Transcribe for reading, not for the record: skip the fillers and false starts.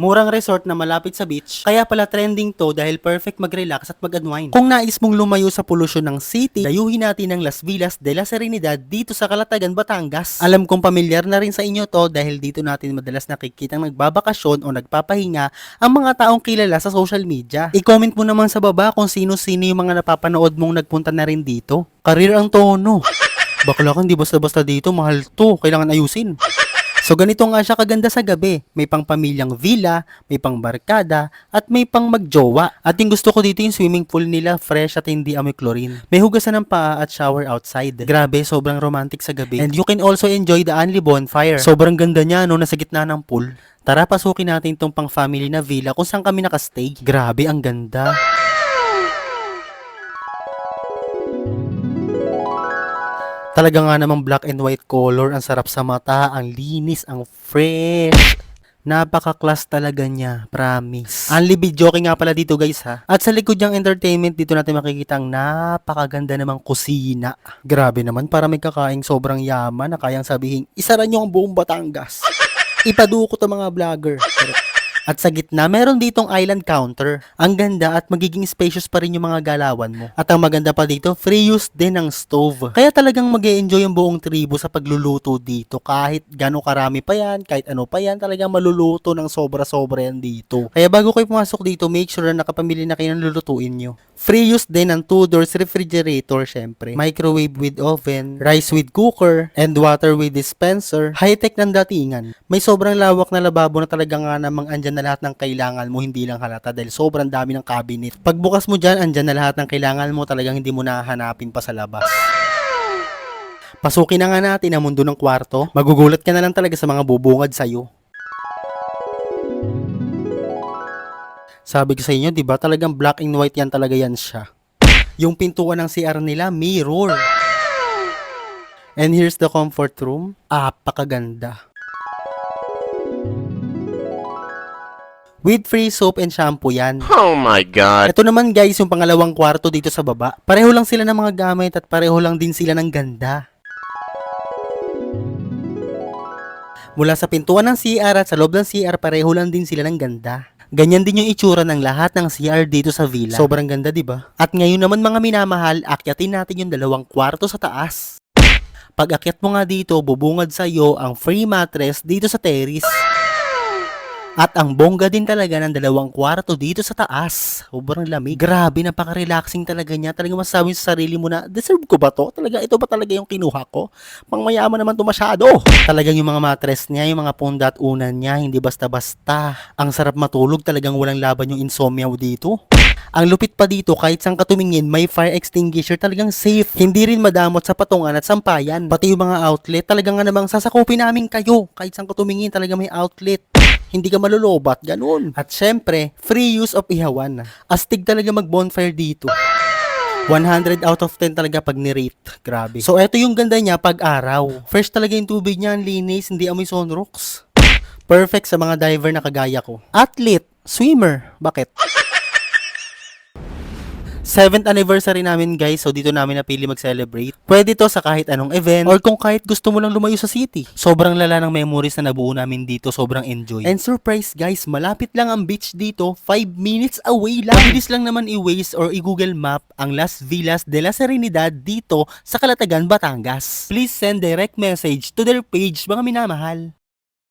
Murang resort na malapit sa beach, kaya pala trending to dahil perfect mag-relax at mag-unwind. Kung nais mong lumayo sa polusyon ng city, dayuhin natin ang Las Villas de la Serenidad dito sa Calatagan, Batangas. Alam kong pamilyar na rin sa inyo to dahil dito natin madalas nakikitang nagbabakasyon o nagpapahinga ang mga taong kilala sa social media. I-comment mo naman sa baba kung sino-sino yung mga napapanood mong nagpunta na rin dito. Career ang tono. Bakla kang di basta-basta dito, mahal to, kailangan ayusin. So ganito nga siya kaganda sa gabi. May pang pamilyang villa, may pang barkada, at may pang magjowa. At yung gusto ko dito yung swimming pool nila, fresh at hindi amoy chlorine. May hugasan ng paa at shower outside. Grabe, sobrang romantic sa gabi. And you can also enjoy the Anli bonfire. Sobrang ganda niya no, nasa gitna ng pool. Tara, pasukin natin tong pang family na villa kung saan kami nakastay. Grabe, ang ganda. Talaga nga namang black and white color, ang sarap sa mata, ang linis, ang fresh. Napaka-class talaga niya, promise. Only video nga pala dito guys ha. At sa likod niyang entertainment, dito natin makikita ang napakaganda namang kusina. Grabe naman, para may kakaing sobrang yaman na kayang sabihin, isara niyo ang buong Batangas. Ipadukot ang mga vlogger. At sa gitna, meron ditong island counter. Ang ganda at magiging spacious pa rin yung mga galawan mo. At ang maganda pa dito, free use din ng stove. Kaya talagang mag-e-enjoy yung buong tribo sa pagluluto dito. Kahit gano'ng karami pa yan, kahit ano pa yan, talagang maluluto ng sobra-sobra yan dito. Kaya bago kayo pumasok dito, make sure na nakapamili na kayo ng lulutuin nyo. Free use din ng 2 doors refrigerator, syempre. Microwave with oven, rice with cooker, and water with dispenser. High-tech ng datingan. May sobrang lawak na lababo na talaga nga namang andyan na lahat ng kailangan mo, hindi lang halata dahil sobrang dami ng cabinet. Pagbukas mo dyan, andyan na lahat ng kailangan mo, talagang hindi mo nahanapin pa sa labas. Pasukin na nga natin ang mundo ng kwarto. Magugulat ka na lang talaga sa mga bubungad sa'yo. Sabi ko sa inyo, di ba? Talagang black and white yan talaga yan siya. Yung pintuan ng CR nila, mirror. And here's the comfort room. Apakaganda. With free soap and shampoo yan. Oh my God. Ito naman guys, yung pangalawang kwarto dito sa baba. Pareho lang sila ng mga gamit at pareho lang din sila ng ganda. Mula sa pintuan ng CR at sa loob ng CR, pareho lang din sila ng ganda. Ganyan din yung itsura ng lahat ng CR dito sa villa. Sobrang ganda, di ba? At ngayon naman mga minamahal, akyatin natin yung dalawang kwarto sa taas. Pag akyat mo nga dito, bubungad sa iyo ang free mattress dito sa terrace. At ang bongga din talaga ng dalawang kwarto dito sa taas. Sobrang lamig. Grabe, napaka-relaxing talaga niya. Talaga masasabi sa sarili mo na, deserve ko ba to? Talaga, ito ba talaga yung kinuha ko? Pangmayaman naman to masyado. Talagang yung mga mattress niya, yung mga punda at unan niya, hindi basta-basta. Ang sarap matulog, talagang walang laban yung insomnia mo dito. Ang lupit pa dito, kahit saan ka tumingin, may fire extinguisher, talagang safe. Hindi rin madamot sa patungan at sampayan. Pati yung mga outlet, talagang nga namang sasakupin namin kayo. Kahit saan ka tumingin, talagang may outlet. Hindi ka malulobat, ganun. At syempre, free use of ihawan. Astig talaga mag-bonfire dito. 100 out of 10 talaga pag ni-rate. Grabe. So, eto yung ganda niya pag araw. Fresh talaga yung tubig niya, ang linis, hindi amoy sunrocks. Perfect sa mga diver na kagaya ko. Athlete, swimmer, bakit? 7th anniversary namin guys, so dito namin napili mag-celebrate. Pwede to sa kahit anong event or kung kahit gusto mo lang lumayo sa city. Sobrang lala ng memories na nabuo namin dito, sobrang enjoy. And surprise guys, malapit lang ang beach dito, 5 minutes away lang. Mabilis lang naman i-Waze or i-Google Map ang Las Villas de la Serenidad dito sa Calatagan, Batangas. Please send direct message to their page mga minamahal.